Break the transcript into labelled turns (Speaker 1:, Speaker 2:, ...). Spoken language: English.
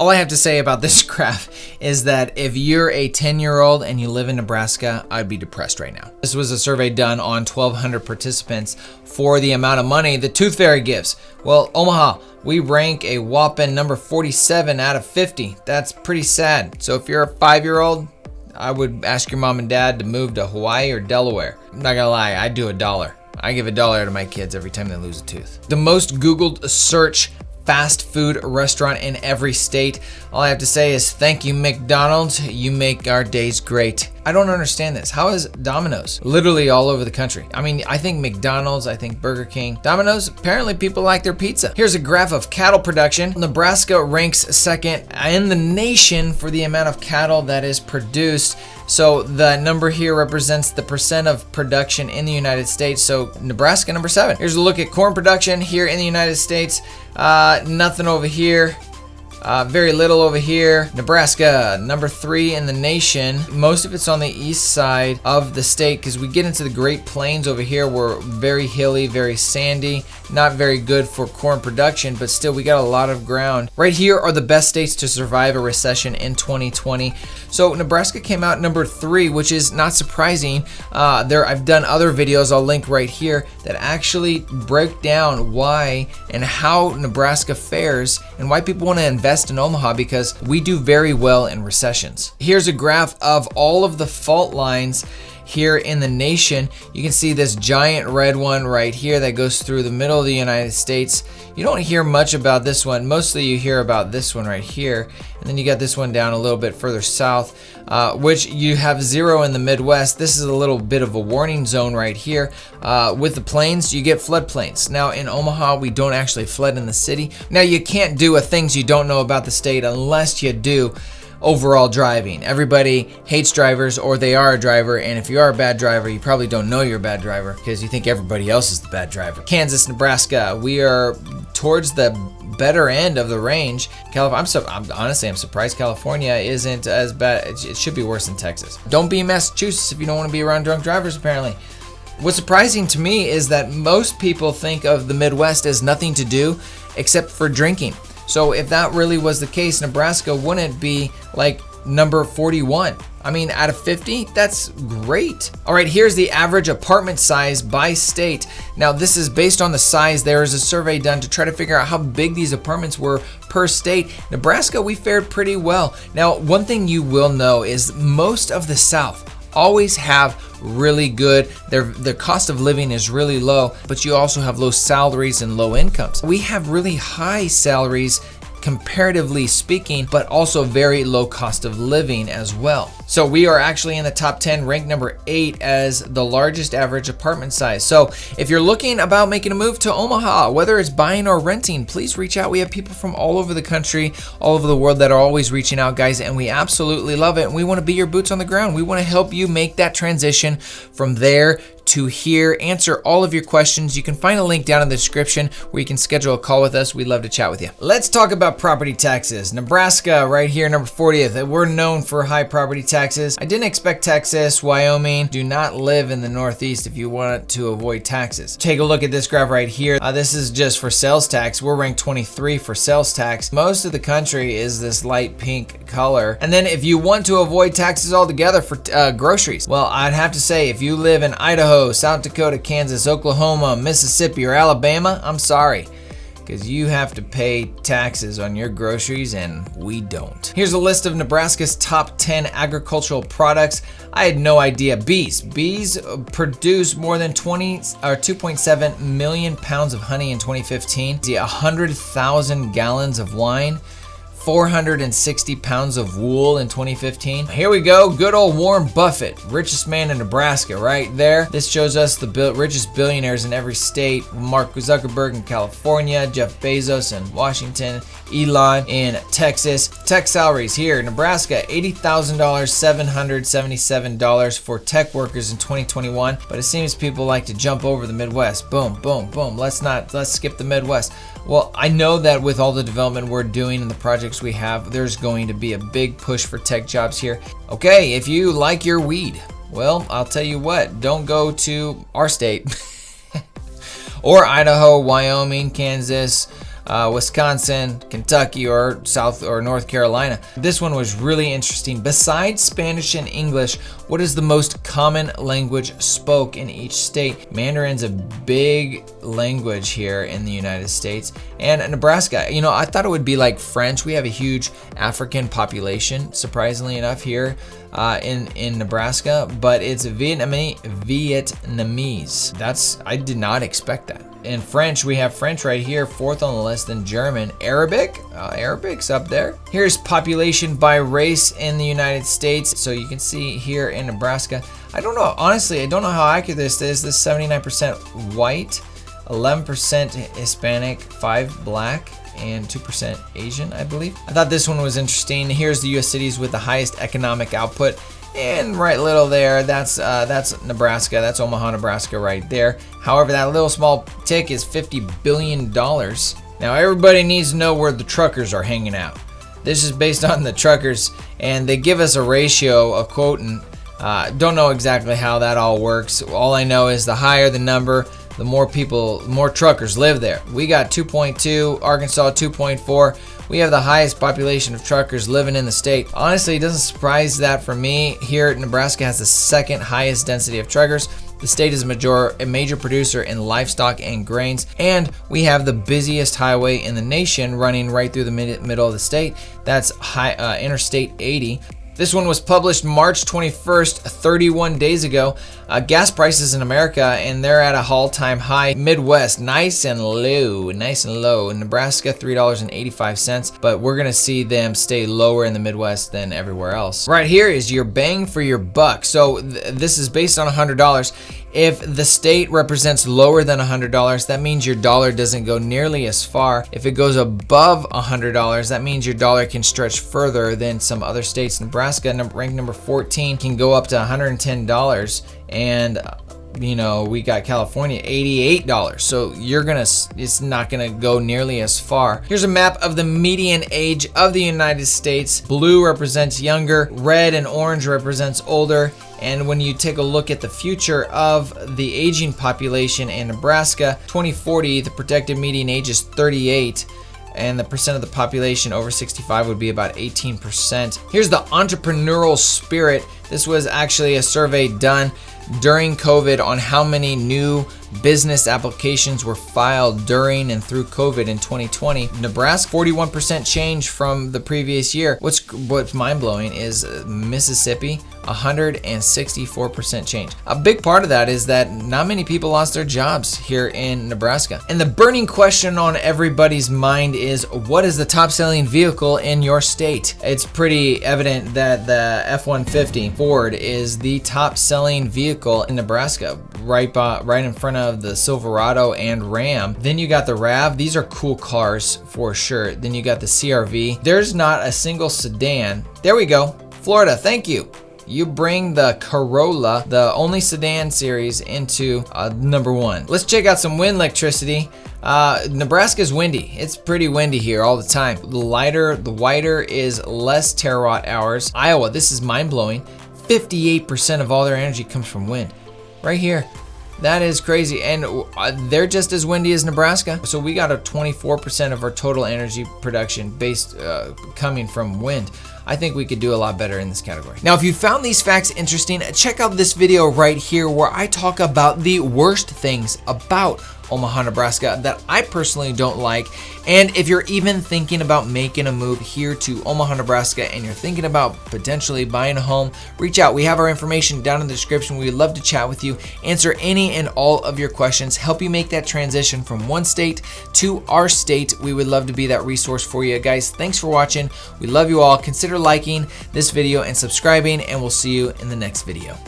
Speaker 1: All I have to say about this graph is that if you're a 10-year-old and you live in Nebraska, I'd be depressed right now. This was a survey done on 1,200 participants for the amount of money the Tooth Fairy gives. Well, Omaha, we rank a whopping number 47 out of 50. That's pretty sad. So if you're a 5-year-old, I would ask your mom and dad to move to Hawaii or Delaware. I'm not gonna lie, I'd do $1. I give $1 to my kids every time they lose a tooth. The most Googled search fast food restaurant in every state. All I have to say is thank you, McDonald's. You make our days great. I don't understand this. How is Domino's literally all over the country? I mean, I think McDonald's, I think Burger King. Domino's, apparently people like their pizza. Here's a graph of cattle production. Nebraska ranks second in the nation for the amount of cattle that is produced. So the number here represents the percent of production in the United States. So Nebraska, number 7. Here's a look at corn production here in the United States. Nothing over here. Very little over here. Nebraska, number 3 in the nation. Most of it's on the east side of the state because we get into the Great Plains over here. We're very hilly, very sandy, not very good for corn production, but still we got a lot of ground. Right here are the best states to survive a recession in 2020. So Nebraska came out number 3, which is not surprising. I've done other videos, I'll link right here, that actually break down why and how Nebraska fares and why people want to invest in Omaha, because we do very well in recessions. Here's a graph of all of the fault lines here in the nation. You can see this giant red one right here that goes through the middle of the United States. You don't hear much about this one. Mostly you hear about this one right here. And then you got this one down a little bit further south, which you have 0 in the Midwest. This is a little bit of a warning zone right here. With the plains, you get floodplains. Now in Omaha, we don't actually flood in the city. Now you can't do a things you don't know about the state unless you do overall driving. Everybody hates drivers, or they are a driver, and if you are a bad driver, you probably don't know you're a bad driver because you think everybody else is the bad driver. Kansas, Nebraska, we are towards the better end of the range. I'm surprised California isn't as bad. It should be worse than Texas. Don't be in Massachusetts if you don't want to be around drunk drivers, apparently. What's surprising to me is that most people think of the Midwest as nothing to do except for drinking. So if that really was the case, Nebraska wouldn't be like number 41. I mean, out of 50, that's great. All right, here's the average apartment size by state. Now, this is based on the size. There is a survey done to try to figure out how big these apartments were per state. Nebraska, we fared pretty well. Now, one thing you will know is most of the South always have really good, their cost of living is really low, but you also have low salaries and low incomes. We have really high salaries comparatively speaking, but also very low cost of living as well. So we are actually in the top 10, ranked number 8 as the largest average apartment size. So if you're looking about making a move to Omaha, whether it's buying or renting, please reach out. We have people from all over the country, all over the world that are always reaching out, guys, and we absolutely love it. And we want to be your boots on the ground. We want to help you make that transition from there to here, answer all of your questions. You can find a link down in the description where you can schedule a call with us. We'd love to chat with you. Let's talk about property taxes. Nebraska, right here, number 40th. We're known for high property taxes. I didn't expect Texas, Wyoming. Do not live in the Northeast if you want to avoid taxes. Take a look at this graph right here. This is just for sales tax. We're ranked 23 for sales tax. Most of the country is this light pink color. And then if you want to avoid taxes altogether for groceries, well, I'd have to say if you live in Idaho, South Dakota, Kansas, Oklahoma, Mississippi, or Alabama, I'm sorry, because you have to pay taxes on your groceries and we don't. Here's a list of Nebraska's top 10 agricultural products. I had no idea. Bees produce more than 2.7 million pounds of honey in 2015, 100,000 gallons of wine, 460 pounds of wool in 2015. Here we go, good old Warren Buffett, richest man in Nebraska right there. This shows us the richest billionaires in every state. Mark Zuckerberg in California, Jeff Bezos in Washington, Elon in Texas. Tech salaries here, Nebraska, $80,000, $777 for tech workers in 2021, but it seems people like to jump over the Midwest. Boom, boom, boom. Let's skip the Midwest. Well, I know that with all the development we're doing and the projects we have, there's going to be a big push for tech jobs here. Okay, if you like your weed, well, I'll tell you what, don't go to our state or Idaho, Wyoming, Kansas, Wisconsin, Kentucky, or South or North Carolina. This one was really interesting. Besides Spanish and English, what is the most common language spoke in each state? Mandarin's a big language here in the United States. And Nebraska, you know, I thought it would be like French. We have a huge African population, surprisingly enough, here in Nebraska, but it's Vietnamese. I did not expect that. In French, we have French right here, fourth on the list, then German. Arabic's up there. Here's population by race in the United States. So you can see here in Nebraska, I don't know, honestly, I don't know how accurate this is. This is 79% white, 11% Hispanic, 5% black, and 2% Asian, I believe. I thought this one was interesting. Here's the U.S. cities with the highest economic output. And right little there, that's Nebraska. That's Omaha, Nebraska right there. However, that little small tick is $50 billion. Now, everybody needs to know where the truckers are hanging out. This is based on the truckers, and they give us a ratio of quoting. Don't know exactly how that all works. All I know is the higher the number, the more truckers live there. We got 2.2, Arkansas 2.4. We have the highest population of truckers living in the state. Honestly, it doesn't surprise that for me. Here, Nebraska has the second highest density of truckers. The state is a major producer in livestock and grains, and we have the busiest highway in the nation running right through the middle of the state. That's Interstate 80. This one was published March 21st, 31 days ago. Gas prices in America, and they're at a all-time high. Midwest, nice and low. In Nebraska, $3.85, but we're gonna see them stay lower in the Midwest than everywhere else. Right here is your bang for your buck. So this is based on $100. If the state represents lower than $100, that means your dollar doesn't go nearly as far. If it goes above $100, that means your dollar can stretch further than some other states. Nebraska, ranked number 14, can go up to $110, and you know, we got California $88. So it's not gonna go nearly as far. Here's a map of the median age of the United States. Blue represents younger, red and orange represents older. And when you take a look at the future of the aging population in Nebraska, 2040, the projected median age is 38. And the percent of the population over 65 would be about 18%. Here's the Entrepreneurial Spirit. This was actually a survey done during COVID on how many new business applications were filed during and through COVID in 2020. Nebraska, 41% change from the previous year. What's mind-blowing is Mississippi, 164% change. A big part of that is that not many people lost their jobs here in Nebraska. And the burning question on everybody's mind is, what is the top-selling vehicle in your state? It's pretty evident that the F-150 Ford is the top-selling vehicle in Nebraska, right in front of the Silverado and Ram. Then you got the RAV. These are cool cars for sure. Then you got the CRV. There's not a single sedan. There we go. Florida, thank you. You bring the Corolla, the only sedan series, into number one. Let's check out some wind electricity. Nebraska's windy. It's pretty windy here all the time. The whiter is less terawatt hours. Iowa, this is mind-blowing. 58% of all their energy comes from wind. Right here. That is crazy, and they're just as windy as Nebraska. So we got a 24% of our total energy production coming from wind. I think we could do a lot better in this category. Now, if you found these facts interesting, check out this video right here where I talk about the worst things about Omaha, Nebraska that I personally don't like. And if you're even thinking about making a move here to Omaha, Nebraska, and you're thinking about potentially buying a home, reach out. We have our information down in the description. We'd love to chat with you, answer any and all of your questions, help you make that transition from one state to our state. We would love to be that resource for you guys. Thanks for watching. We love you all. Consider liking this video and subscribing, and we'll see you in the next video.